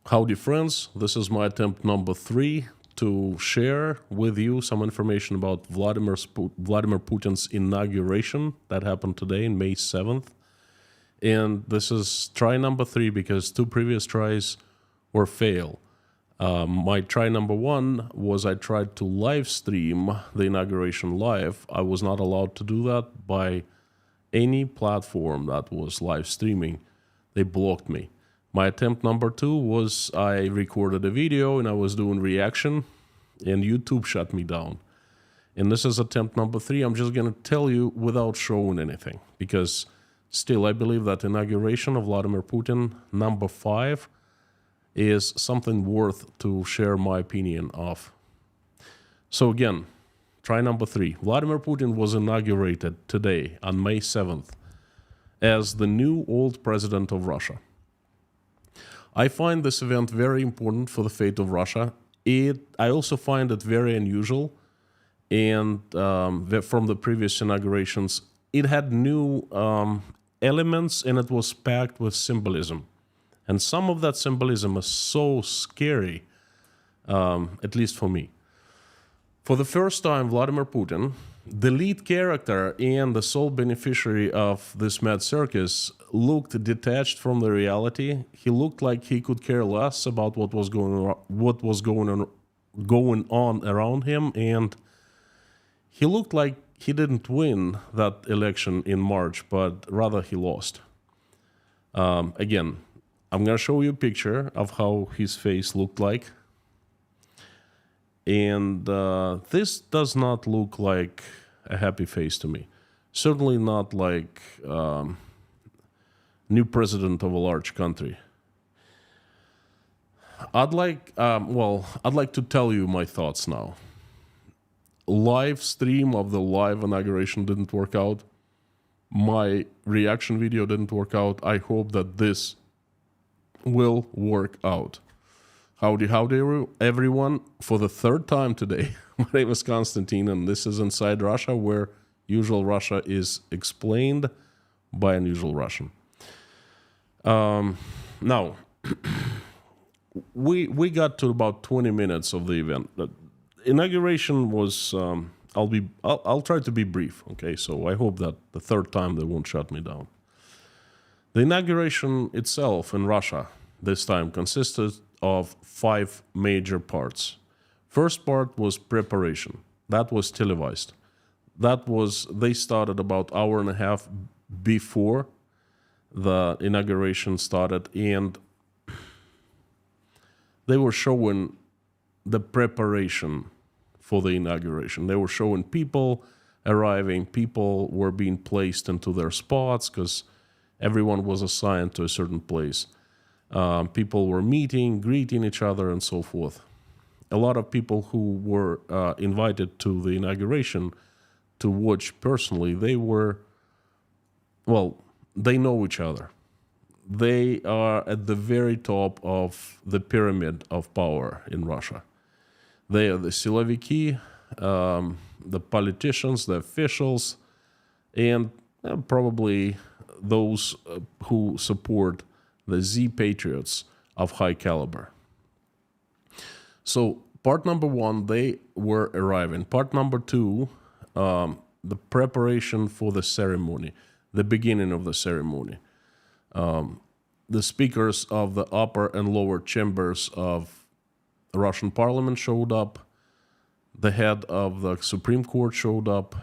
Howdy friends, this is my attempt number 3 to share with you some information about Vladimir Putin's inauguration that happened today, May 7th. And this is try number 3 because 2 previous tries were fail. My try number 1 was I tried to live stream the inauguration live. I was not allowed to do that by any platform that was live streaming. They blocked me. My attempt number 2 was I recorded a video and I was doing reaction and YouTube shut me down. And this is attempt number 3. I'm just going to tell you without showing anything because still I believe that inauguration of Vladimir Putin, number 5, is something worth to share my opinion of. So again, try number 3. Vladimir Putin was inaugurated today on May 7th as the new old president of Russia. I find this event very important for the fate of Russia. I also find it very unusual, and from the previous inaugurations, it had new elements and it was packed with symbolism. And some of that symbolism is so scary, at least for me. For the first time, Vladimir Putin, the lead character and the sole beneficiary of this mad circus, looked detached from the reality. He looked like he could care less about what was going on around him, and he looked like he didn't win that election in March, but rather he lost. Again, I'm going to show you a picture of how his face looked like. And this does not look like a happy face to me. Certainly not like new president of a large country. I'd like to tell you my thoughts now. Live stream of the live inauguration didn't work out. My reaction video didn't work out. I hope that this will work out. Howdy everyone. For the 3rd time today, my name is Konstantin and this is Inside Russia, where usual Russia is explained by unusual Russian. Now, we got to about 20 minutes of the event. The inauguration was, I'll try to be brief, okay? So I hope that the 3rd time they won't shut me down. The inauguration itself in Russia this time consisted of 5 major parts. First part was preparation. That was televised. They started about an hour and a half before the inauguration started, and they were showing the preparation for the inauguration. They were showing people arriving, people were being placed into their spots because everyone was assigned to a certain place. People were meeting, greeting each other, and so forth. A lot of people who were invited to the inauguration to watch personally, they know each other. They are at the very top of the pyramid of power in Russia. They are the siloviki, the politicians, the officials, and probably those who support the Z patriots of high caliber. So part number 1, they were arriving. Part number 2, the preparation for the ceremony, the beginning of the ceremony. The speakers of the upper and lower chambers of the Russian parliament showed up. The head of the Supreme Court showed up.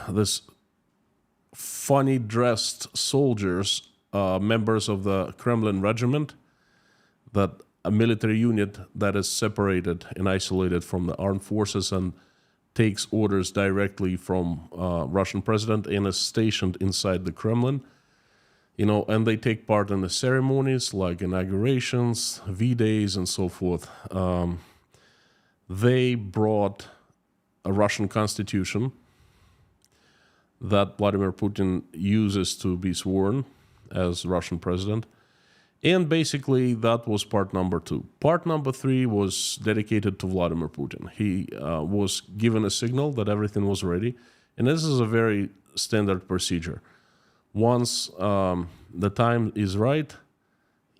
This funny dressed soldiers, members of the Kremlin regiment, that a military unit that is separated and isolated from the armed forces and takes orders directly from Russian president and is stationed inside the Kremlin, and they take part in the ceremonies like inaugurations, V-days, and so forth. They brought a Russian constitution that Vladimir Putin uses to be sworn as Russian president. And basically, that was part number 2. Part number 3 was dedicated to Vladimir Putin. He was given a signal that everything was ready. And this is a very standard procedure. Once the time is right,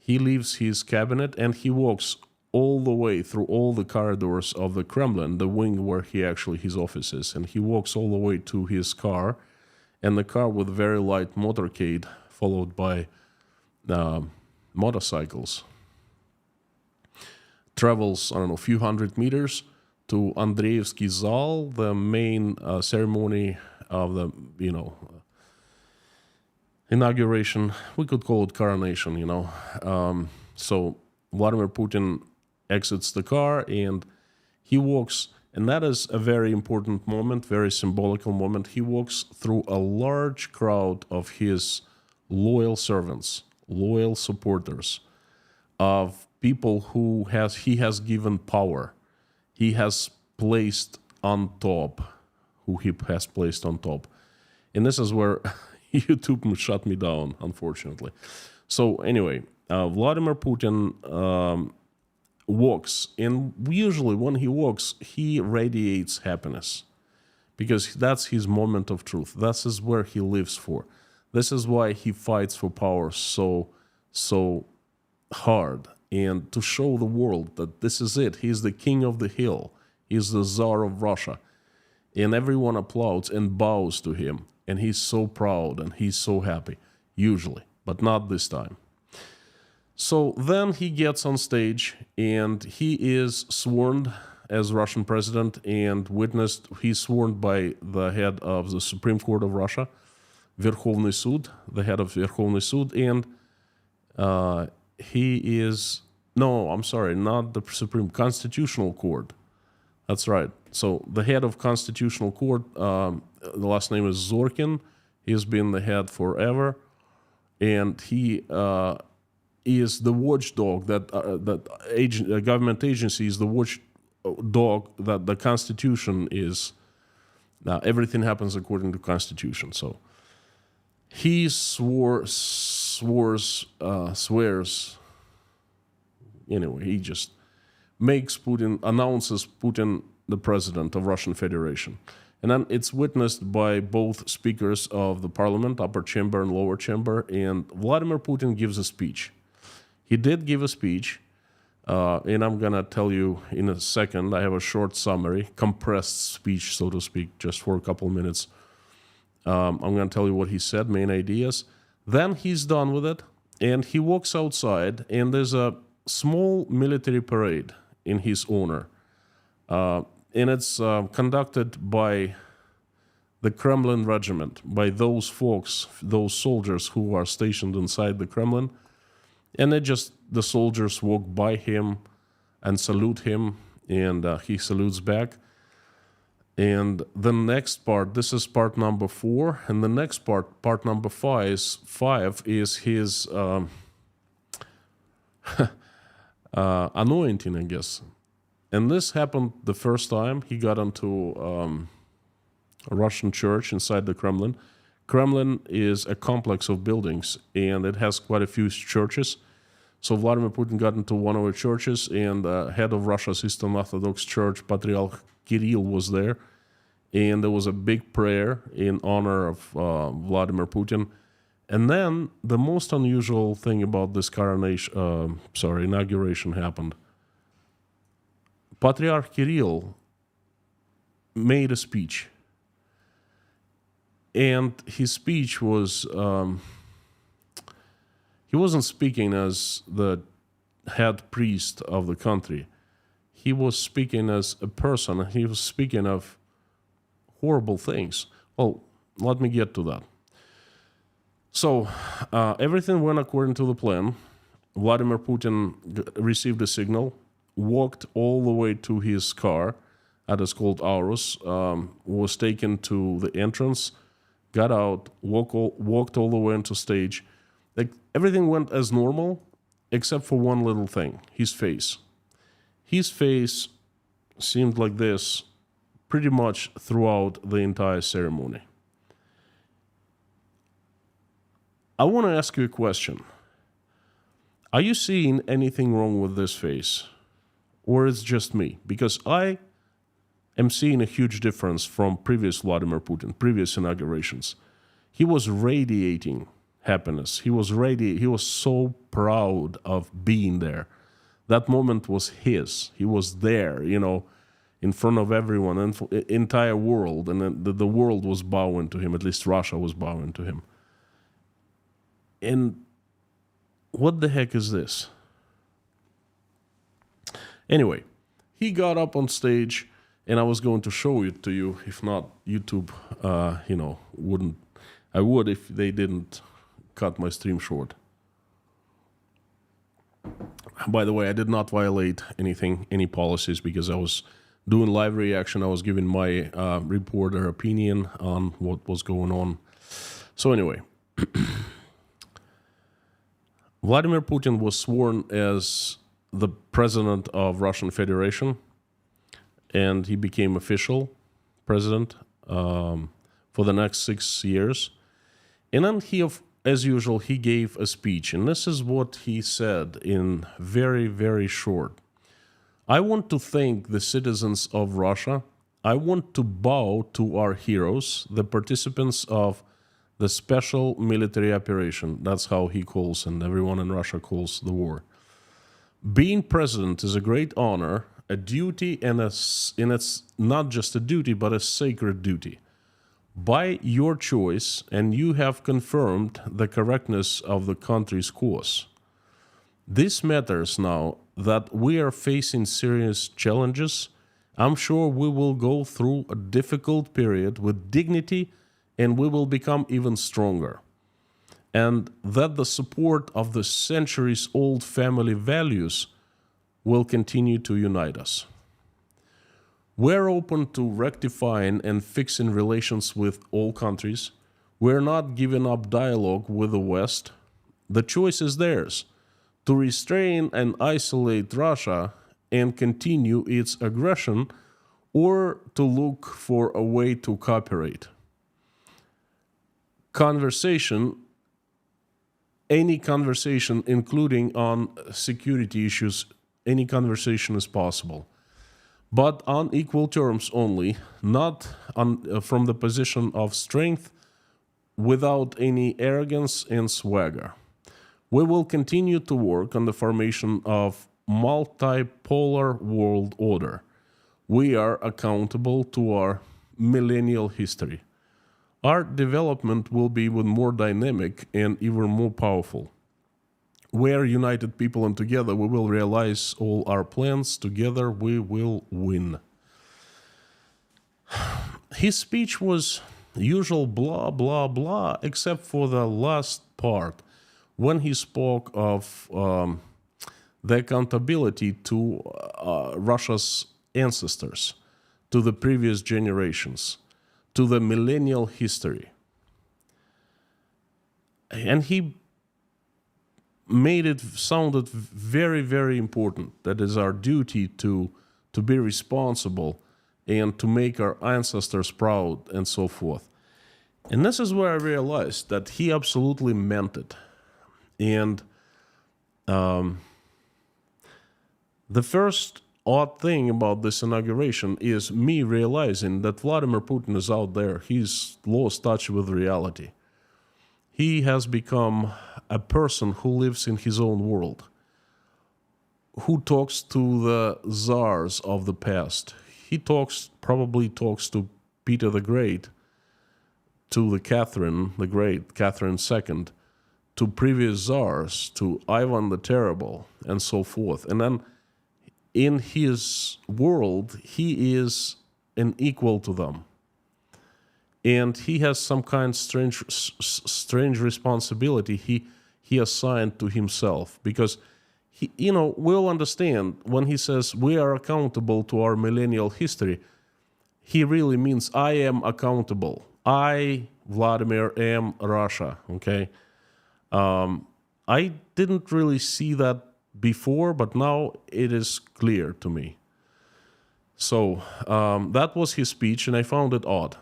he leaves his cabinet and he walks all the way through all the corridors of the Kremlin, the wing where his office is, and he walks all the way to his car, and the car with very light motorcade, followed by motorcycles, travels, I don't know, a few hundred meters to Andreevsky Zal, the main ceremony of the, inauguration. We could call it coronation, So Vladimir Putin exits the car and he walks, and that is a very important moment, very symbolical moment. He walks through a large crowd of his loyal servants, loyal supporters, of people who he has given power. He has placed on top, who he has placed on top. And this is where YouTube shut me down, unfortunately. So anyway, Vladimir Putin walks, and usually when he walks, he radiates happiness, because that's his moment of truth. This is where he lives for. This is why he fights for power so hard, and to show the world that this is it. He's the king of the hill. He's the Tsar of Russia. And everyone applauds and bows to him. And he's so proud and he's so happy, usually, but not this time. So then he gets on stage and he is sworn as Russian president and he's sworn by the head of the Supreme Court of Russia, Верховный Суд, the head of Верховный Суд, and he is, no, I'm sorry, not the Supreme, Constitutional Court. That's right. So the head of Constitutional Court, the last name is Zorkin. He's been the head forever, and he is the watchdog that government agency is the watchdog that the Constitution is. Now everything happens according to Constitution. So he swears. Anyway, he just announces Putin the president of Russian Federation. And then it's witnessed by both speakers of the parliament, upper chamber and lower chamber, and Vladimir Putin gives a speech. He did give a speech, and I'm going to tell you in a second. I have a short summary, compressed speech, so to speak, just for a couple minutes. I'm going to tell you what he said, main ideas. Then he's done with it, and he walks outside, and there's a small military parade in his honor. And it's conducted by the Kremlin regiment, by those folks, those soldiers who are stationed inside the Kremlin. And the soldiers walk by him and salute him, and he salutes back. And the next part, this is part number 4, and the next part number 5 is his anointing, I guess. And this happened the first time he got into a Russian church inside the Kremlin. Kremlin is a complex of buildings, and it has quite a few churches. So Vladimir Putin got into one of the churches, and the head of Russia's Eastern Orthodox Church, Patriarch Kirill, was there. And there was a big prayer in honor of Vladimir Putin. And then the most unusual thing about this inauguration happened. Patriarch Kirill made a speech. And his speech was, he wasn't speaking as the head priest of the country. He was speaking as a person. He was speaking of horrible things. Well, let me get to that. So, everything went according to the plan. Vladimir Putin received a signal, walked all the way to his car, that is called Aurus, was taken to the entrance, got out, walked all the way into stage. Like, everything went as normal, except for one little thing, his face. His face seemed like this pretty much throughout the entire ceremony. I want to ask you a question. Are you seeing anything wrong with this face? Or it's just me? Because I am seeing a huge difference from previous Vladimir Putin, previous inaugurations. he was radiating happiness. He was so proud of being there. That moment was his. He was there, in front of everyone and entire world, and then the world was bowing to him. At least Russia was bowing to him. And what the heck is this? Anyway, he got up on stage, and I was going to show it to you. If not, YouTube, wouldn't. I would if they didn't cut my stream short. By the way, I did not violate any policies, because I was doing live reaction. I was giving my reporter opinion on what was going on. So anyway, Vladimir Putin was sworn as the president of Russian Federation, and he became official president for the next 6 years. And then as usual, he gave a speech, and this is what he said in very, very short. I want to thank the citizens of Russia. I want to bow to our heroes, the participants of the special military operation. That's how he calls, and everyone in Russia calls, the war. Being president is a great honor, a duty, and it's not just a duty, but a sacred duty. By your choice, and you have confirmed the correctness of the country's course. This matters now that we are facing serious challenges. I'm sure we will go through a difficult period with dignity, and we will become even stronger. And that the support of the centuries-old family values will continue to unite us. We're open to rectifying and fixing relations with all countries. We're not giving up dialogue with the West. The choice is theirs, to restrain and isolate Russia and continue its aggression, or to look for a way to cooperate. Any conversation, including on security issues, any conversation is possible. But on equal terms only, not from the position of strength, without any arrogance and swagger. We will continue to work on the formation of multipolar world order. We are accountable to our millennial history. Our development will be even more dynamic and even more powerful. We are united people, and together we will realize all our plans. Together we will win. His speech was usual blah, blah, blah, except for the last part, when he spoke of the accountability to Russia's ancestors, to the previous generations, to the millennial history. And he made it sounded very, very important. That is our duty to be responsible and to make our ancestors proud and so forth. And this is where I realized that he absolutely meant it. And the first odd thing about this inauguration is me realizing that Vladimir Putin is out there. He's lost touch with reality. He has become a person who lives in his own world, who talks to the czars of the past. He probably talks to Peter the Great, to the Catherine the Great, Catherine II, to previous czars, to Ivan the Terrible, and so forth. And then in his world, he is an equal to them. And he has some kind of strange responsibility he assigned to himself, because we'll understand when he says we are accountable to our millennial history, he really means I am accountable. I, Vladimir, am Russia, okay? I didn't really see that before, but now it is clear to me. So that was his speech, and I found it odd.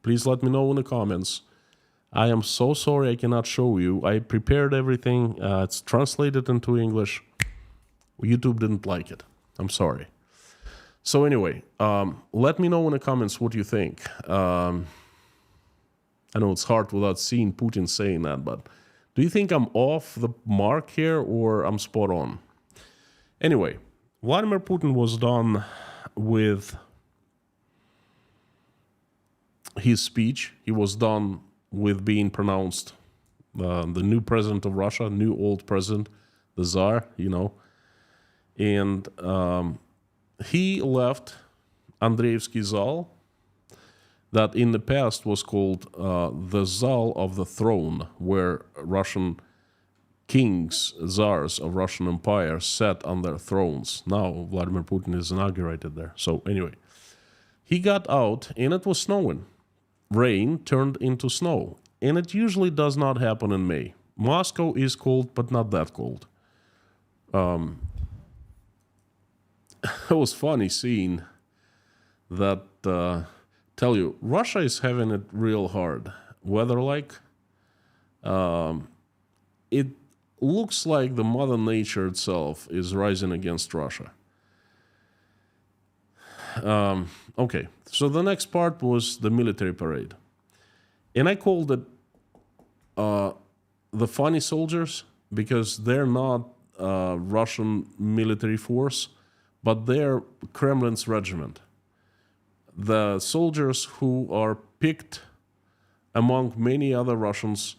Please let me know in the comments. I am so sorry I cannot show you. I prepared everything. It's translated into English. YouTube didn't like it. I'm sorry. So anyway, let me know in the comments what you think. I know it's hard without seeing Putin saying that, but do you think I'm off the mark here or I'm spot on? Anyway, Vladimir Putin was done with his speech. He was done with being pronounced the new president of Russia, new old president, the Tsar, and he left Andreevsky Zal, that in the past was called the Zal of the Throne, where Russian kings, Tsars of Russian Empire sat on their thrones. Now Vladimir Putin is inaugurated there. So anyway, he got out and it was snowing. Rain turned into snow, and it usually does not happen in May. Moscow is cold, but not that cold. It was funny seeing that, tell you, Russia is having it real hard. Weather-like. It looks like the Mother Nature itself is rising against Russia. Okay, so the next part was the military parade. And I called it the funny soldiers because they're not Russian military force, but they're Kremlin's regiment. The soldiers who are picked among many other Russians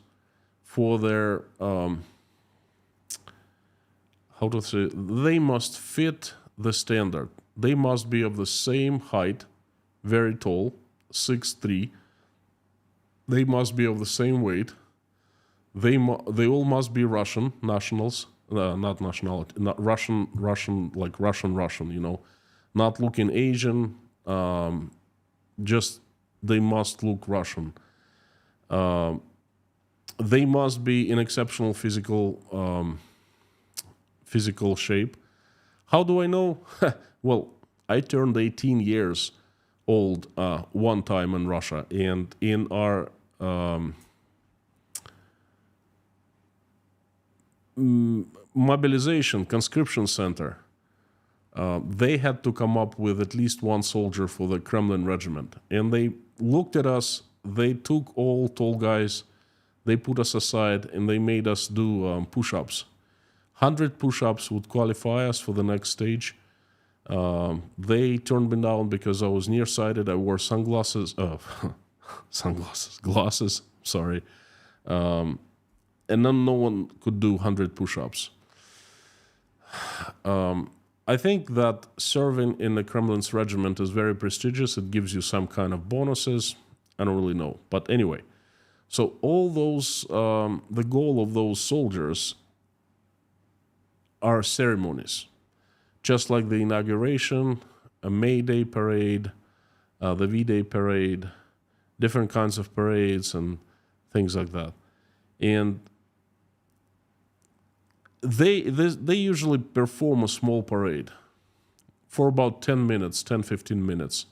for their, they must fit the standard. They must be of the same height, very tall, 6'3". They must be of the same weight. They all must be Russian nationals, not nationality, not Russian, like Russian, not looking Asian, just they must look Russian. They must be in exceptional physical shape. How do I know? Well, I turned 18 years old one time in Russia, and in our mobilization conscription center, they had to come up with at least one soldier for the Kremlin regiment. And they looked at us, they took all tall guys, they put us aside, and they made us do push-ups. 100 push-ups would qualify us for the next stage. They turned me down because I was nearsighted. I wore sunglasses, glasses, sorry. And then no one could do 100 push-ups. I think that serving in the Kremlin's regiment is very prestigious. It gives you some kind of bonuses. I don't really know. But anyway, so all those, the goal of those soldiers are ceremonies. Just like the inauguration, a May Day parade, the V-Day parade, different kinds of parades and things like that. And they usually perform a small parade for about 10 minutes, 10-15 minutes.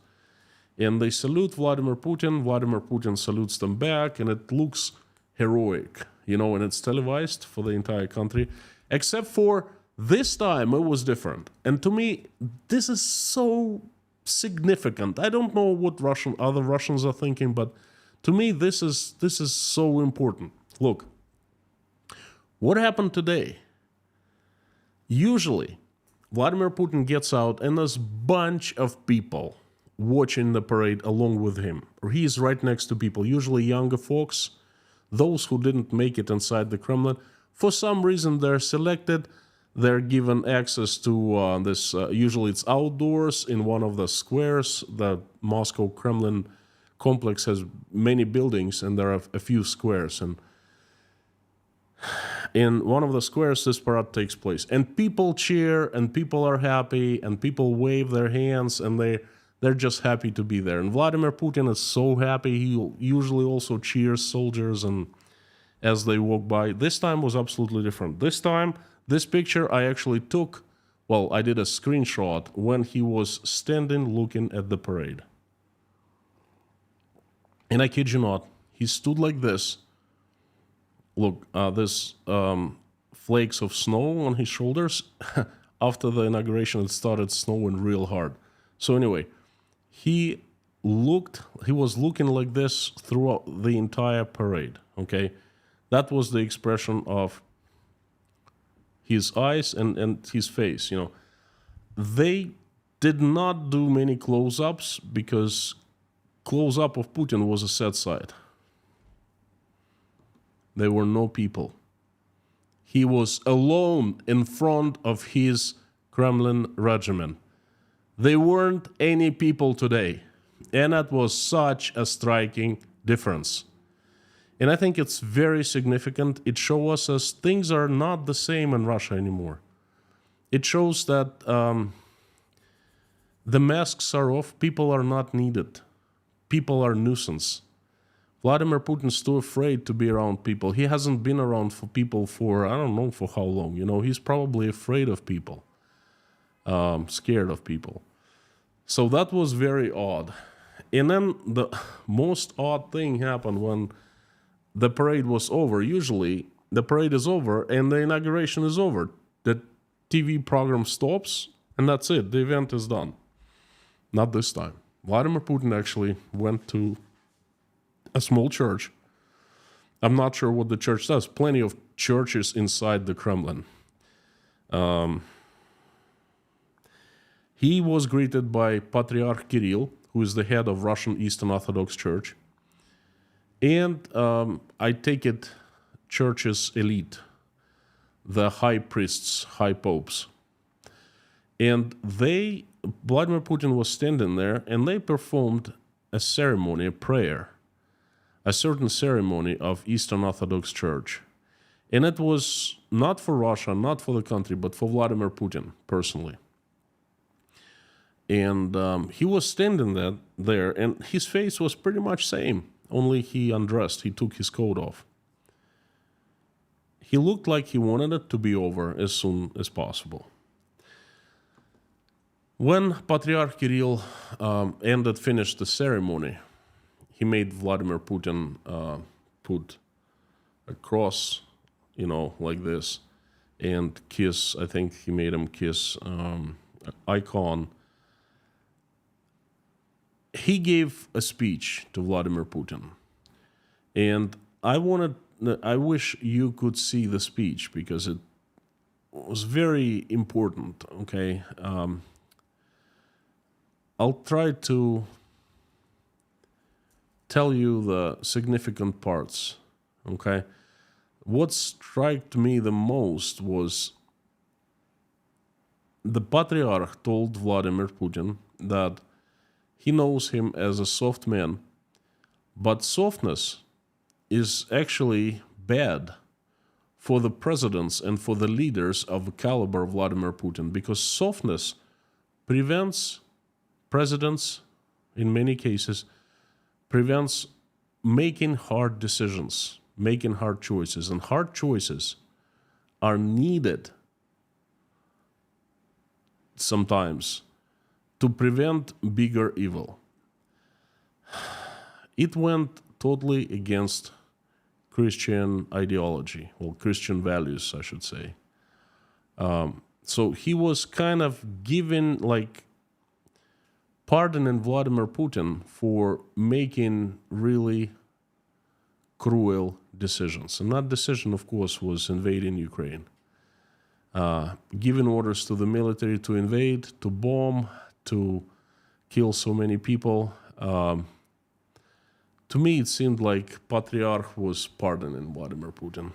And they salute Vladimir Putin. Vladimir Putin salutes them back, and it looks heroic, and it's televised for the entire country. Except for this time, it was different. And to me, this is so significant. I don't know what other Russians are thinking, but to me, this is so important. Look, what happened today? Usually, Vladimir Putin gets out and there's a bunch of people watching the parade along with him. He is right next to people, usually younger folks, those who didn't make it inside the Kremlin. For some reason, they're selected. They're given access to this, usually it's outdoors in one of the squares. The Moscow Kremlin complex has many buildings and there are a few squares. And in one of the squares, this parade takes place. And people cheer and people are happy and people wave their hands and they're just happy to be there. And Vladimir Putin is so happy. He usually also cheers soldiers and as they walk by. This time was absolutely different. This time, this picture I actually took, I did a screenshot when he was standing looking at the parade. And I kid you not, he stood like this. Look, this flakes of snow on his shoulders. After the inauguration, it started snowing real hard. So anyway, he he was looking like this throughout the entire parade, okay? That was the expression of his eyes and his face, you know. They did not do many close-ups because close-up of Putin was a sad sight. There were no people. He was alone in front of his Kremlin regimen. There weren't any people today. And that was such a striking difference. And I think it's very significant. It shows us things are not the same in Russia anymore. It shows that the masks are off, people are not needed. People are nuisance. Vladimir Putin's too afraid to be around people. He hasn't been around for people for, I don't know for how long. You know, he's probably afraid of people, scared of people. So that was very odd. And then the most odd thing happened when the parade was over. Usually the parade is over and the inauguration is over. The TV program stops and that's it. The event is done. Not this time. Vladimir Putin actually went to a small church. I'm not sure what the church does. Plenty of churches inside the Kremlin. He was greeted by Patriarch Kirill, who is the head of Russian Eastern Orthodox Church. And I take it church's elite, the high priests, high popes. And Vladimir Putin was standing there and they performed a ceremony, a prayer, a certain ceremony of Eastern Orthodox Church. And it was not for Russia, not for the country, but for Vladimir Putin personally. And he was standing there, and his face was pretty much same, only he undressed, he took his coat off. He looked like he wanted it to be over as soon as possible. When Patriarch Kirill finished the ceremony, he made Vladimir Putin put a cross, you know, like this, and kiss, I think he made him kiss icon. He gave a speech to Vladimir Putin. And I wish you could see the speech because it was very important, okay? I'll try to tell you the significant parts, okay? What struck me the most was the Patriarch told Vladimir Putin that he knows him as a soft man, but softness is actually bad for the presidents and for the leaders of the caliber of Vladimir Putin, because softness prevents presidents, in many cases, prevents making hard decisions, making hard choices. And hard choices are needed sometimes to prevent bigger evil. It went totally against Christian ideology, well, Christian values, I should say. So he was kind of given, like, pardoning Vladimir Putin for making really cruel decisions. And that decision, of course, was invading Ukraine. Giving orders to the military to invade, to bomb, to kill so many people. To me, it seemed like Patriarch was pardoning Vladimir Putin.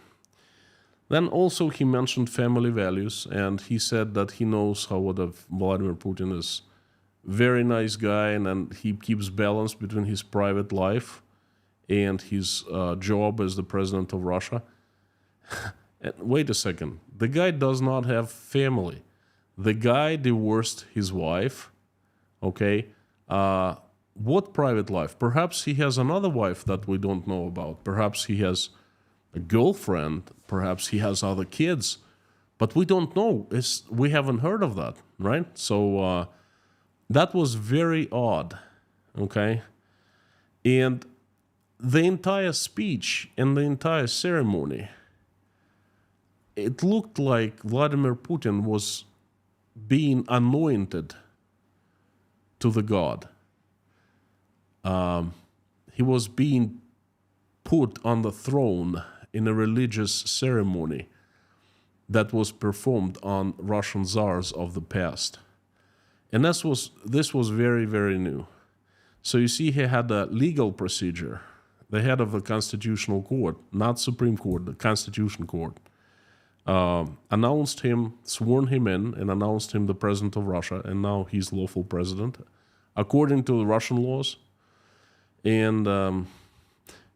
Then also he mentioned family values, and he said that he knows how Vladimir Putin is very nice guy, and he keeps balance between his private life and his job as the president of Russia. And wait a second, the guy does not have family. The guy divorced his wife, okay? What private life? Perhaps he has another wife that we don't know about. Perhaps he has a girlfriend. Perhaps he has other kids. But we don't know. We haven't heard of that, right? So that was very odd, okay? And the entire speech and the entire ceremony, it looked like Vladimir Putin was being anointed to the god. He was being put on the throne in a religious ceremony that was performed on Russian czars of the past. And this was very, very new. So you see, he had a legal procedure. The head of the Constitutional Court, not Supreme Court, the Constitution Court, announced him, sworn him in, and announced him the president of Russia, and now he's lawful president, according to the Russian laws. And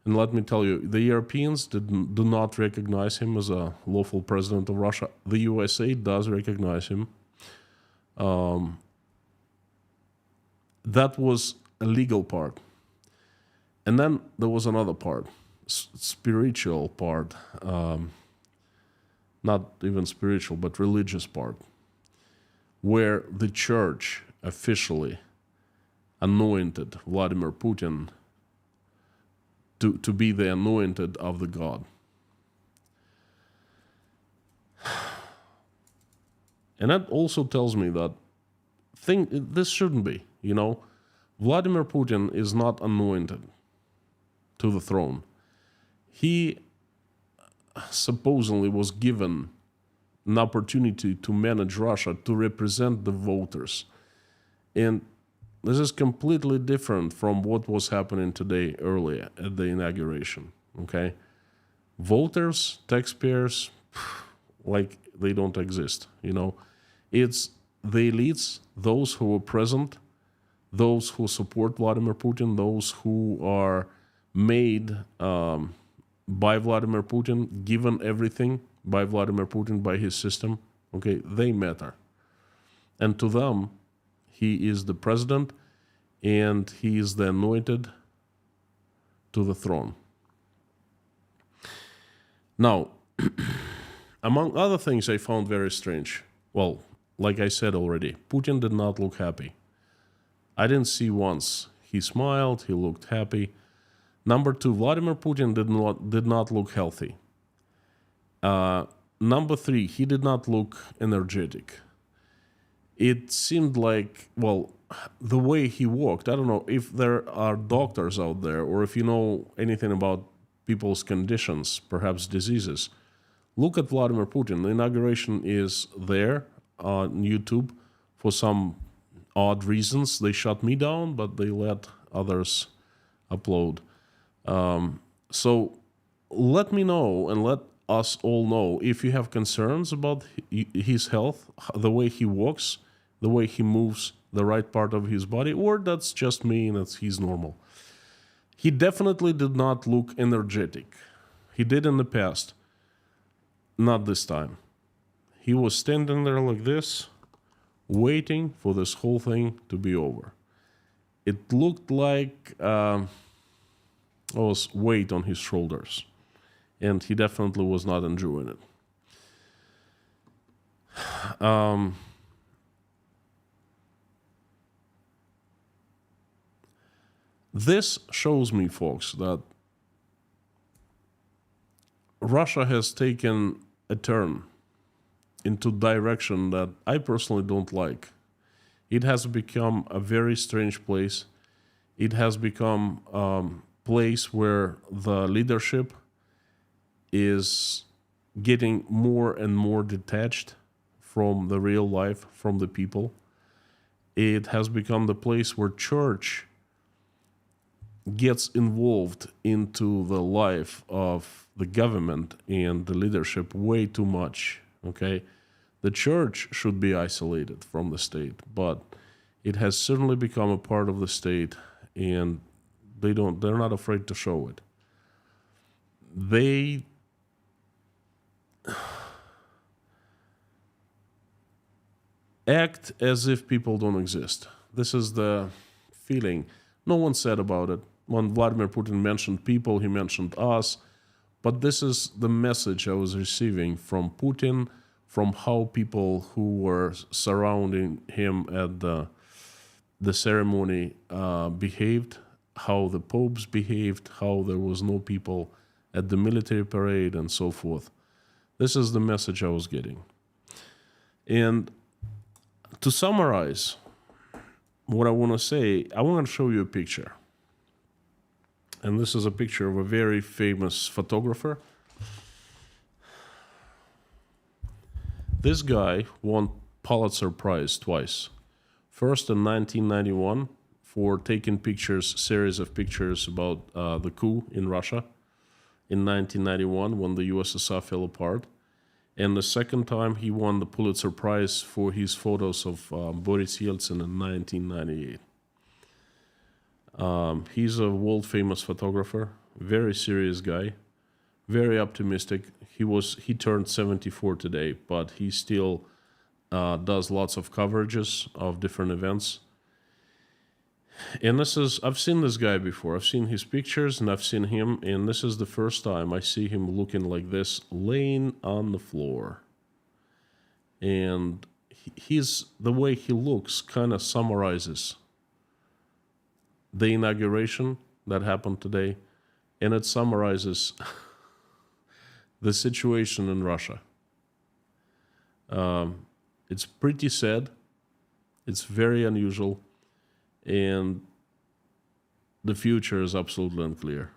let me tell you, the Europeans do not recognize him as a lawful president of Russia. The USA does recognize him. That was a legal part. And then there was another part, spiritual part, not even spiritual, but religious part, where the church officially anointed Vladimir Putin to be the anointed of the God. And that also tells me that this shouldn't be, Vladimir Putin is not anointed to the throne. He supposedly was given an opportunity to manage Russia, to represent the voters. And this is completely different from what was happening today earlier at the inauguration, okay? Voters, taxpayers, like they don't exist, It's the elites, those who were present, those who support Vladimir Putin, those who are made by Vladimir Putin, given everything by Vladimir Putin, by his system, okay, they matter. And to them, he is the president and he is the anointed to the throne. Now, among other things I found very strange, well, like I said already, Putin did not look happy. I didn't see once he smiled, he looked happy. Number two, Vladimir Putin did not look healthy. Number three, he did not look energetic. It seemed like, the way he walked, I don't know if there are doctors out there or if you know anything about people's conditions, perhaps diseases. Look at Vladimir Putin. The inauguration is there on YouTube for some odd reasons. They shut me down, but they let others upload. So let me know and let us all know if you have concerns about his health, the way he walks, the way he moves the right part of his body, or that's just me and he's normal. He definitely did not look energetic. He did in the past, not this time. He was standing there like this, waiting for this whole thing to be over. It looked like was weight on his shoulders, and he definitely was not enjoying it. This shows me, folks, that Russia has taken a turn into direction that I personally don't like. It has become a very strange place. It has become a place where the leadership is getting more and more detached from the real life, from the people. It has become the place where church gets involved into the life of the government and the leadership way too much, okay? The church should be isolated from the state, but it has certainly become a part of the state, and they're not afraid to show it. They act as if people don't exist. This is the feeling. No one said about it. When Vladimir Putin mentioned people, he mentioned us. But this is the message I was receiving from Putin, from how people who were surrounding him at the ceremony behaved, how the popes behaved, how there was no people at the military parade, and so forth. This is the message I was getting. And to summarize what I want to say, I want to show you a picture. And this is a picture of a very famous photographer. This guy won Pulitzer Prize twice. First in 1991 for taking pictures, series of pictures about the coup in Russia in 1991 when the USSR fell apart. And the second time he won the Pulitzer Prize for his photos of Boris Yeltsin in 1998. He's a world-famous photographer, very serious guy, very optimistic. He turned 74 today, but he still does lots of coverages of different events. And I've seen this guy before. I've seen his pictures and I've seen him, and this is the first time I see him looking like this, laying on the floor. And the way he looks kind of summarizes the inauguration that happened today, and it summarizes the situation in Russia. It's pretty sad, it's very unusual, and the future is absolutely unclear.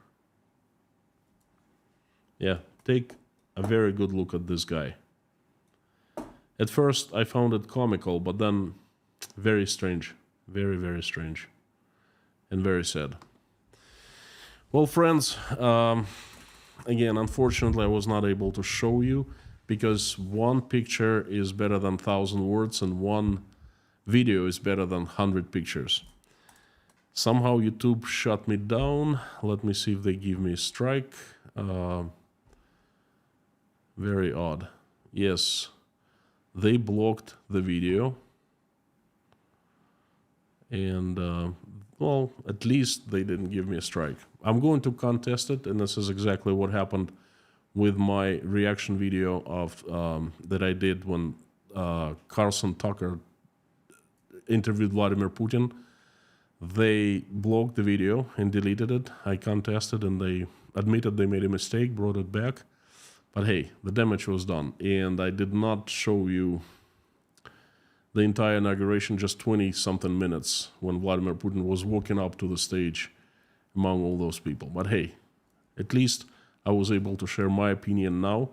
Yeah, take a very good look at this guy. At first I found it comical, but then very strange, very, very strange. And very sad. Well, friends, again, unfortunately, I was not able to show you because one picture is better than 1,000 words and one video is better than 100 pictures. Somehow YouTube shut me down. Let me see if they give me a strike. Very odd. Yes, they blocked the video. And well, at least they didn't give me a strike. I'm going to contest it, and this is exactly what happened with my reaction video of that I did when Carlson Tucker interviewed Vladimir Putin. They blocked the video and deleted it. I contested, and they admitted they made a mistake, brought it back. But hey, the damage was done, and I did not show you the entire inauguration, just 20-something minutes when Vladimir Putin was walking up to the stage among all those people. But hey, at least I was able to share my opinion now.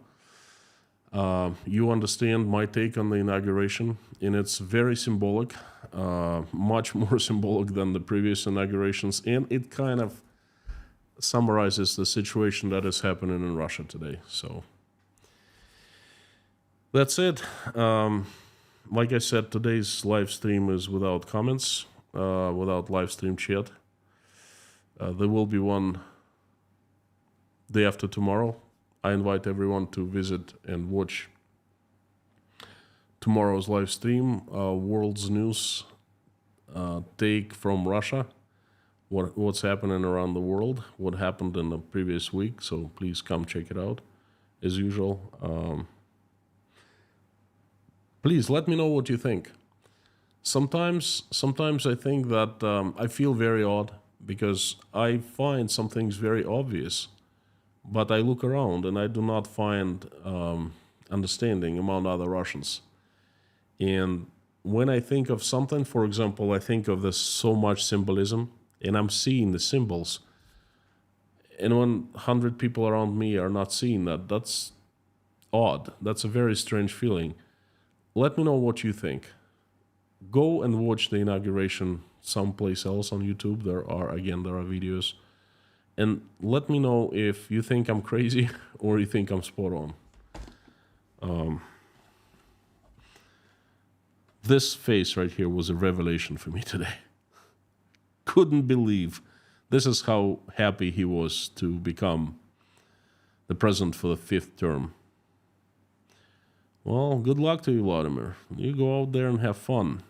You understand my take on the inauguration, and it's very symbolic, much more symbolic than the previous inaugurations, and it kind of summarizes the situation that is happening in Russia today. So that's it. Like I said, today's live stream is without comments, without live stream chat. There will be one day after tomorrow. I invite everyone to visit and watch tomorrow's live stream, world's news take from Russia, what's happening around the world, what happened in the previous week. So please come check it out, as usual. Please let me know what you think. Sometimes I think that I feel very odd because I find some things very obvious, but I look around and I do not find understanding among other Russians. And when I think of something, for example, I think of this so much symbolism, and I'm seeing the symbols. And when 100 people around me are not seeing that, that's odd. That's a very strange feeling. Let me know what you think. Go and watch the inauguration someplace else on YouTube. There are videos. And let me know if you think I'm crazy or you think I'm spot on. This face right here was a revelation for me today. Couldn't believe this is how happy he was to become the president for the 5th term. Well, good luck to you, Vladimir. You go out there and have fun.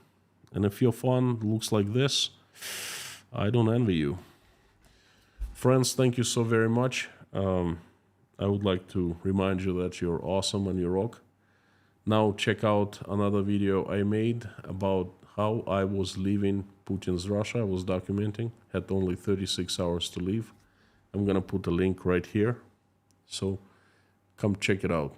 And if your fun looks like this, I don't envy you. Friends, thank you so very much. I would like to remind you that you're awesome and you rock. Now check out another video I made about how I was leaving Putin's Russia. I was documenting, had only 36 hours to leave. I'm gonna put a link right here. So come check it out.